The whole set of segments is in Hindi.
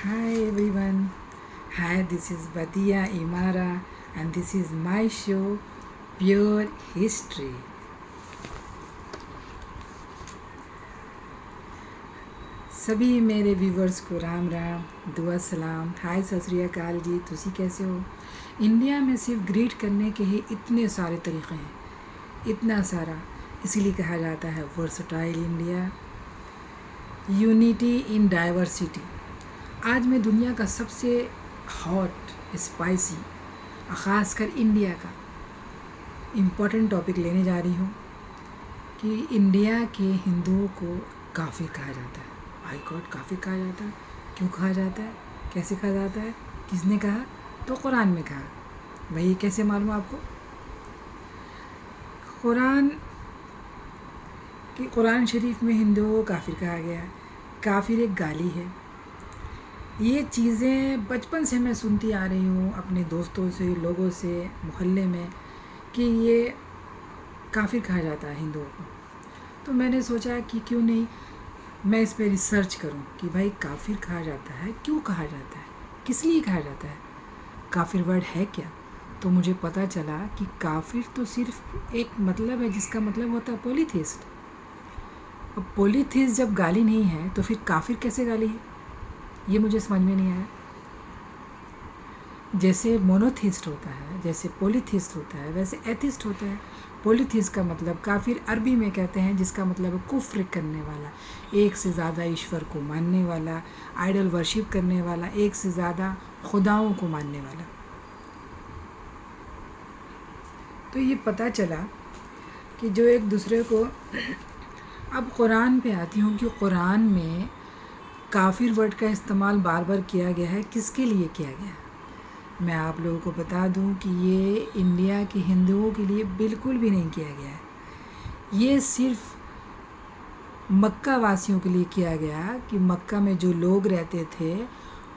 Hi everyone. Hi, this is Badia Imara and this is my show Pure History. सभी मेरे व्यूवर्स को राम राम, दुआ सलाम, हाय सत श्री अकाल जी। तुसी कैसे हो? इंडिया में सिर्फ ग्रीट करने के ही इतने सारे तरीक़े हैं, इतना सारा, इसीलिए कहा जाता है versatile India, unity in diversity. आज मैं दुनिया का सबसे हॉट स्पाइसी ख़ासकर इंडिया का इम्पोर्टेंट टॉपिक लेने जा रही हूँ कि इंडिया के हिंदुओं को काफिर कहा जाता है। माय गॉड, काफिर कहा जाता है? क्यों कहा जाता है? कैसे कहा जाता है? किसने कहा? तो कुरान में कहा। भाई ये कैसे मालूम आपको? कुरान शरीफ में हिंदुओं को काफिर कहा गया है। काफिर एक गाली है। ये चीज़ें बचपन से मैं सुनती आ रही हूँ अपने दोस्तों से, लोगों से, मोहल्ले में, कि ये काफिर कहा जाता है हिंदुओं को। तो मैंने सोचा कि क्यों नहीं मैं इस पे रिसर्च करूं कि भाई काफिर कहा जाता है, क्यों कहा जाता है, किस लिए कहा जाता है, काफिर वर्ड है क्या। तो मुझे पता चला कि काफिर तो सिर्फ एक मतलब है जिसका मतलब होता है पॉलीथिस्ट। अब पॉलीथिस्ट जब गाली नहीं है तो फिर काफिर कैसे गाली है, ये मुझे समझ में नहीं आया। जैसे मोनोथिस्ट होता है, जैसे पॉलीथिस्ट होता है, वैसे एथिस्ट होता है। पॉलीथिस्ट का मतलब काफिर अरबी में कहते हैं, जिसका मतलब है कुफ्र करने वाला, एक से ज़्यादा ईश्वर को मानने वाला, आइडल वर्शिप करने वाला, एक से ज़्यादा खुदाओं को मानने वाला। तो ये पता चला कि जो एक दूसरे को अब कुरान पे आती हूँ कि कुरान में काफिर वर्ड का इस्तेमाल बार बार किया गया है। किसके लिए किया गया है मैं आप लोगों को बता दूं कि ये इंडिया के हिंदुओं के लिए बिल्कुल भी नहीं किया गया है। ये सिर्फ मक्का वासियों के लिए किया गया कि मक्का में जो लोग रहते थे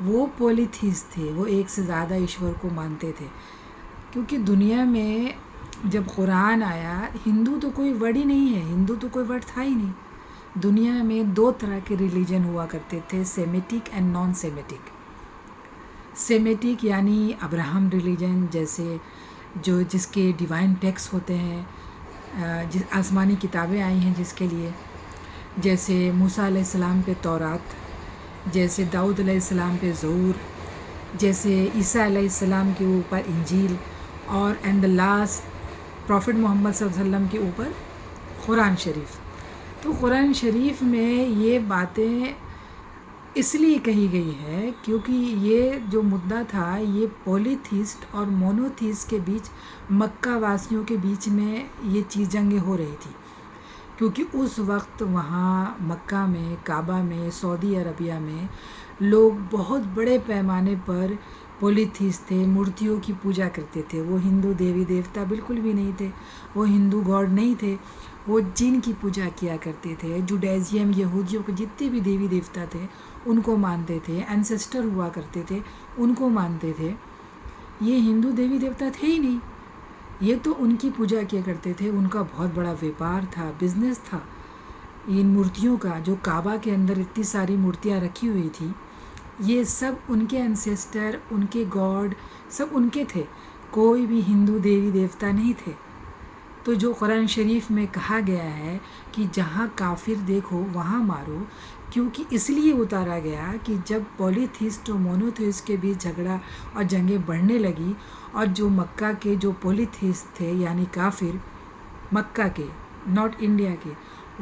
वो पॉलीथीस्ट थे, वो एक से ज़्यादा ईश्वर को मानते थे। क्योंकि दुनिया में जब कुरान आया, हिंदू तो कोई वर्ड ही नहीं है, हिंदू तो कोई वर्ड था ही नहीं। दुनिया में दो तरह के रिलीजन हुआ करते थे, semitic and non semitic. Semitic यानी अब्राहम रिलीजन, जैसे जो जिसके डिवाइन टेक्स्ट होते हैं, जिस आसमानी किताबें आई हैं जिसके लिए, जैसे मूसा अलैहिस्सलाम पे तौरात, जैसे दाऊद अलैहिस्सलाम पे ज़बूर, जैसे ईसा अलैहिस्सलाम के ऊपर इंजील, और and the last prophet Muhammad सल्लल्लाहु अलैहि वसल्लम के ऊपर कुरान शरीफ। तो कुरान शरीफ में ये बातें इसलिए कही गई है क्योंकि ये जो मुद्दा था, ये पॉलीथिस्ट और मोनोथिस्ट के बीच, मक्का वासियों के बीच में ये चीज़ जंगें हो रही थी। क्योंकि उस वक्त वहाँ मक्का में, काबा में, सऊदी अरबिया में लोग बहुत बड़े पैमाने पर पॉलीथिस्ट थे, मूर्तियों की पूजा करते थे। वो हिंदू देवी देवता बिल्कुल भी नहीं थे, वो हिंदू गॉड नहीं थे, वो जिन की पूजा किया करते थे। जुडाइज़ियम, यहूदियों के जितने भी देवी देवता थे उनको मानते थे, एंसेस्टर हुआ करते थे उनको मानते थे। ये हिंदू देवी देवता थे ही नहीं, ये तो उनकी पूजा किया करते थे। उनका बहुत बड़ा व्यापार था, बिजनेस था इन मूर्तियों का। जो काबा के अंदर इतनी सारी मूर्तियाँ रखी हुई थी, ये सब उनके एंसेस्टर, उनके गॉड सब उनके थे, कोई भी हिंदू देवी देवता नहीं थे। तो जो कुरान शरीफ में कहा गया है कि जहाँ काफिर देखो वहाँ मारो, क्योंकि इसलिए उतारा गया कि जब पॉलीथिस्ट और मोनोथिस्ट के बीच झगड़ा और जंगें बढ़ने लगी, और जो मक्का के जो पॉलीथिस्ट थे यानी काफिर, मक्का के, नॉट इंडिया के,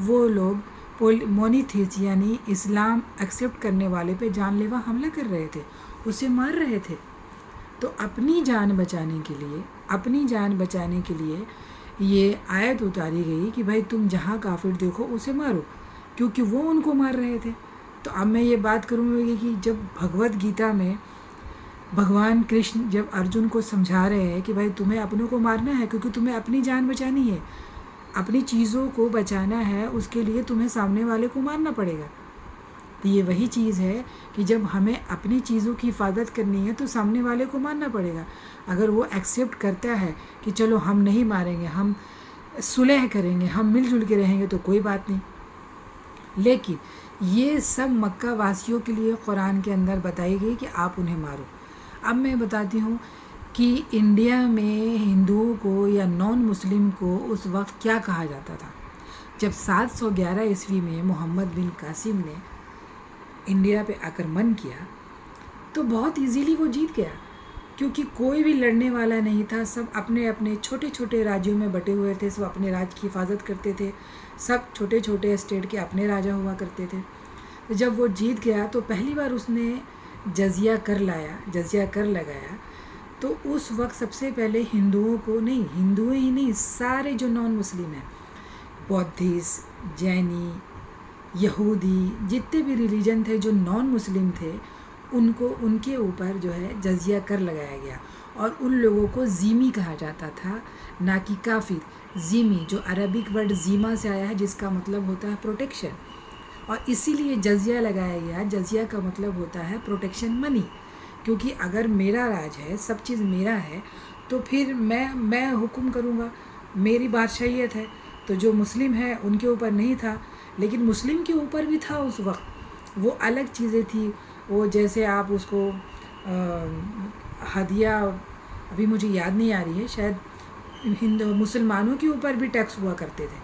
वो लोग मोनोथिस्ट यानी इस्लाम एक्सेप्ट करने वाले पे जानलेवा हमला कर रहे थे, उसे मार रहे थे। तो अपनी जान बचाने के लिए ये आयत उतारी गई कि भाई तुम जहाँ काफिर देखो उसे मारो, क्योंकि वो उनको मार रहे थे। तो अब मैं ये बात करूँगी कि जब भगवत गीता में भगवान कृष्ण जब अर्जुन को समझा रहे हैं कि भाई तुम्हें अपनों को मारना है क्योंकि तुम्हें अपनी जान बचानी है, अपनी चीज़ों को बचाना है, उसके लिए तुम्हें सामने वाले को मारना पड़ेगा। तो ये वही चीज़ है कि जब हमें अपनी चीज़ों की हिफाजत करनी है तो सामने वाले को मारना पड़ेगा। अगर वो एक्सेप्ट करता है कि चलो हम नहीं मारेंगे, हम सुलह करेंगे, हम मिलजुल के रहेंगे, तो कोई बात नहीं। लेकिन ये सब मक्का वासियों के लिए कुरान के अंदर बताई गई कि आप उन्हें मारो। अब मैं बताती हूँ कि इंडिया में हिंदुओं को या नॉन मुस्लिम को उस वक्त क्या कहा जाता था। जब 711 ईस्वी में मोहम्मद बिन कासिम ने इंडिया पे आक्रमण किया तो बहुत इजीली वो जीत गया, क्योंकि कोई भी लड़ने वाला नहीं था। सब अपने अपने छोटे छोटे राज्यों में बटे हुए थे, सब अपने राज्य की हिफाजत करते थे, सब छोटे छोटे स्टेट के अपने राजा हुआ करते थे। तो जब वो जीत गया तो पहली बार उसने जजिया कर लगाया। तो उस वक्त सबसे पहले हिंदुओं को नहीं, हिंदुओं ही नहीं, सारे जो नॉन मुस्लिम हैं, बौद्धिस्ट, जैनी, यहूदी, जितने भी रिलीजन थे जो नॉन मुस्लिम थे, उनको उनके ऊपर जो है जजिया कर लगाया गया। और उन लोगों को ज़ीमी कहा जाता था, ना कि काफिर। ज़ीमी जो अरबिक वर्ड ज़ीमा से आया है, जिसका मतलब होता है प्रोटेक्शन, और इसीलिए जजिया लगाया गया। जजिया का मतलब होता है प्रोटेक्शन मनी, क्योंकि अगर मेरा राज है, सब चीज़ मेरा है, तो फिर मैं हुक्म करूँगा, मेरी बादशाहियत है। तो जो मुस्लिम है उनके ऊपर नहीं था, लेकिन मुस्लिम के ऊपर भी था उस वक्त। वो अलग चीज़ें थी, वो जैसे आप उसको हदिया, अभी मुझे याद नहीं आ रही है, शायद हिंदू मुसलमानों के ऊपर भी टैक्स हुआ करते थे,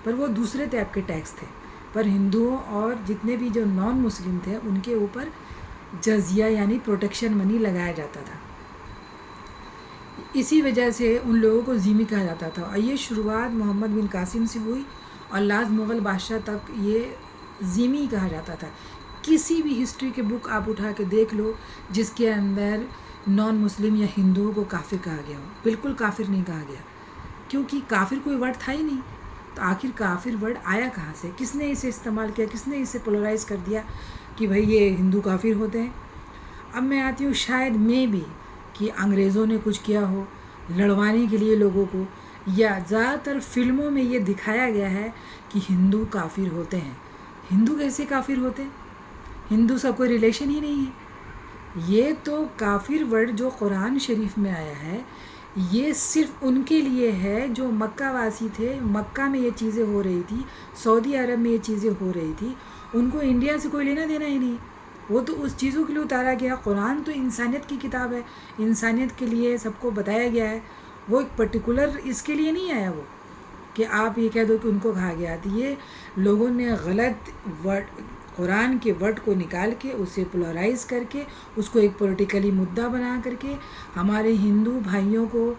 पर वो दूसरे टाइप के टैक्स थे। पर हिंदुओं और जितने भी जो नॉन मुस्लिम थे उनके ऊपर जजिया यानी प्रोटेक्शन मनी लगाया जाता था। इसी वजह से उन लोगों को ज़ीमी कहा जाता था। और ये शुरुआत मोहम्मद बिन कासिम से हुई और लास्ट मुग़ल बादशाह तक ये ज़ीमी कहा जाता था। किसी भी हिस्ट्री के बुक आप उठा के देख लो जिसके अंदर नॉन मुस्लिम या हिंदुओं को काफिर कहा गया हो, बिल्कुल काफिर नहीं कहा गया, क्योंकि काफिर कोई वर्ड था ही नहीं। तो आखिर काफिर वर्ड आया कहाँ से, किसने इसे इस्तेमाल किया, किसने इसे पोलराइज़ कर दिया कि भाई ये हिंदू काफिर होते हैं। अब मैं आती हूँ, शायद में भी कि अंग्रेज़ों ने कुछ किया हो लड़वाने के लिए लोगों को, या ज़्यादातर फिल्मों में ये दिखाया गया है कि हिंदू काफिर होते हैं। हिंदू कैसे काफिर होते हैं, हिंदू से कोई रिलेशन ही नहीं है। ये तो काफिर वर्ड जो कुरान शरीफ में आया है, ये सिर्फ उनके लिए है जो मक्का वासी थे। मक्का में ये चीज़ें हो रही थी, सऊदी अरब में ये चीज़ें हो रही थी, उनको इंडिया से कोई लेना देना ही नहीं। वो तो उस चीज़ों के लिए उतारा गया। कुरान तो इंसानियत की किताब है, इंसानियत के लिए सबको बताया गया है। वो एक पर्टिकुलर इसके लिए नहीं आया वो कि आप ये कह दो कि उनको कहा गया। तो ये लोगों ने गलत वर्ड, कुरान के वर्ड को निकाल के उसे पोलराइज़ करके उसको एक पॉलिटिकली मुद्दा बना करके हमारे हिंदू भाइयों को,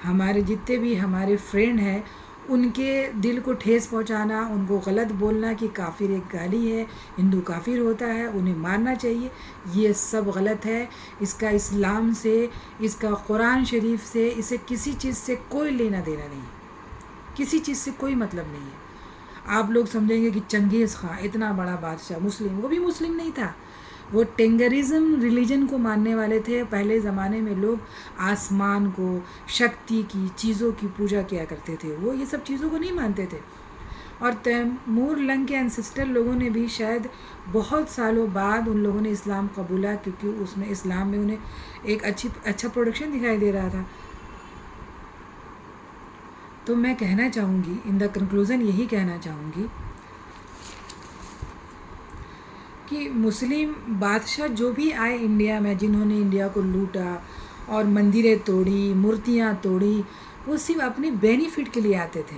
हमारे जितने भी हमारे फ्रेंड हैं, उनके दिल को ठेस पहुंचाना, उनको गलत बोलना कि काफिर एक गाली है, हिंदू काफिर होता है, उन्हें मारना चाहिए, ये सब गलत है। इसका इस्लाम से, इसका कुरान शरीफ से, इसे किसी चीज़ से कोई लेना देना नहीं है, किसी चीज़ से कोई मतलब नहीं है। आप लोग समझेंगे कि चंगेज़ खां इतना बड़ा बादशाह मुस्लिम, वो भी मुस्लिम नहीं था, वो टेंगरिज्म रिलीजन को मानने वाले थे। पहले ज़माने में लोग आसमान को, शक्ति की चीज़ों की पूजा किया करते थे, वो ये सब चीज़ों को नहीं मानते थे। और तैमूर लंग के एंसेस्टर लोगों ने भी शायद बहुत सालों बाद उन लोगों ने इस्लाम कबूला, क्योंकि उसमें इस्लाम में उन्हें एक अच्छा प्रोडक्शन दिखाई दे रहा था। तो मैं कहना चाहूँगी, इन द कंक्लूज़न यही कहना चाहूँगी कि मुस्लिम बादशाह जो भी आए इंडिया में, जिन्होंने इंडिया को लूटा और मंदिरें तोड़ी, मूर्तियाँ तोड़ी, वो सिर्फ अपने बेनिफिट के लिए आते थे,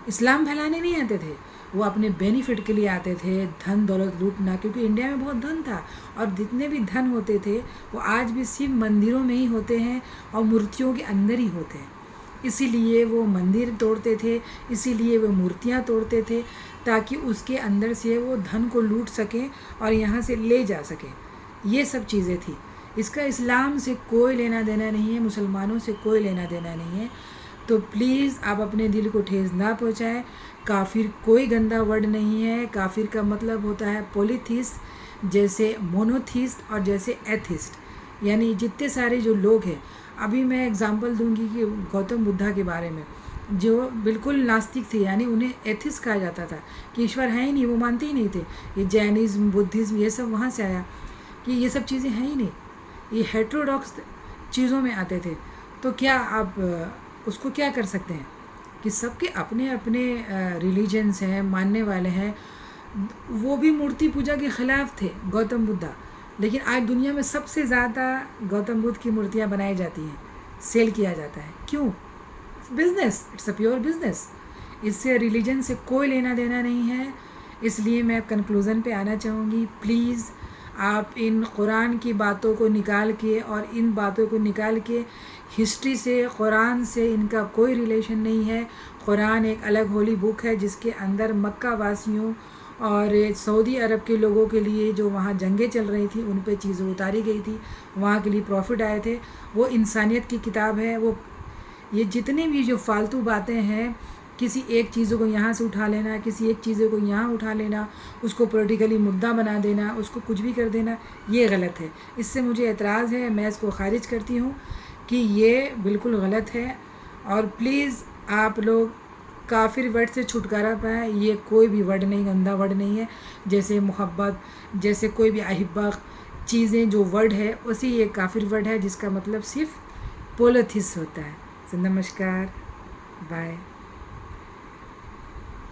इस्लाम फैलाने नहीं आते थे। वो अपने बेनिफिट के लिए आते थे, धन दौलत लूटना, क्योंकि इंडिया में बहुत धन था और जितने भी धन होते थे वो आज भी सिर्फ मंदिरों में ही होते हैं और मूर्तियों के अंदर ही होते हैं। इसीलिए वो मंदिर तोड़ते थे, इसीलिए वो मूर्तियाँ तोड़ते थे, ताकि उसके अंदर से वो धन को लूट सकें और यहाँ से ले जा सकें। ये सब चीज़ें थी। इसका इस्लाम से कोई लेना देना नहीं है, मुसलमानों से कोई लेना देना नहीं है। तो प्लीज़ आप अपने दिल को ठेस ना पहुँचाएं। काफिर कोई गंदा वर्ड नहीं है। काफिर का मतलब होता है पॉलीथीस्ट, जैसे मोनोथीस्ट और जैसे एथिस्ट, यानी जितने सारे जो लोग हैं। अभी मैं एग्जांपल दूंगी कि गौतम बुद्धा के बारे में, जो बिल्कुल नास्तिक थे, यानी उन्हें एथिस्ट कहा जाता था कि ईश्वर है ही नहीं, वो मानते ही नहीं थे। ये जैनिज़्म, बुद्धिज़्म, ये सब वहाँ से आया कि ये सब चीज़ें हैं ही नहीं, ये हेट्रोडॉक्स चीज़ों में आते थे। तो क्या आप उसको क्या कर सकते हैं कि सबके अपने अपने रिलीजन्स हैं, मानने वाले हैं। वो भी मूर्ति पूजा के ख़िलाफ़ थे गौतम बुद्धा, लेकिन आज दुनिया में सबसे ज़्यादा गौतम बुद्ध की मूर्तियाँ बनाई जाती हैं, सेल किया जाता है। क्यों? Business, it's a pure business. इससे रिलीजन से कोई लेना देना नहीं है। इसलिए मैं कंक्लूज़न पे आना चाहूँगी, प्लीज़ आप इन कुरान की बातों को निकाल के और इन बातों को निकाल के हिस्ट्री से, कुरान से इनका कोई रिलेशन नहीं है। कुरान एक अलग होली बुक है जिसके अंदर मक्का वासियों और सऊदी अरब के लोगों के लिए जो वहाँ जंगें चल रही थी उन पे चीज़ें उतारी गई थी, वहाँ के लिए प्रॉफिट आए थे। वो इंसानियत की किताब है। वो ये जितनी भी जो फालतू बातें हैं, किसी एक चीज़ों को यहाँ से उठा लेना, किसी एक चीज़ों को यहाँ उठा लेना, उसको पॉलिटिकली मुद्दा बना देना, उसको कुछ भी कर देना, ये गलत है। इससे मुझे एतराज़ है, मैं इसको ख़ारिज करती हूँ कि ये बिल्कुल गलत है। और प्लीज़ आप लोग काफिर वर्ड से छुटकारा पाएँ। ये कोई भी वर्ड नहीं, गंदा वर्ड नहीं है। जैसे मोहब्बत, जैसे कोई भी अहिब्बा चीज़ें जो वर्ड है, उसी एक काफिर वर्ड है जिसका मतलब सिर्फ पोलोथिस होता है। तो नमस्कार, बाय।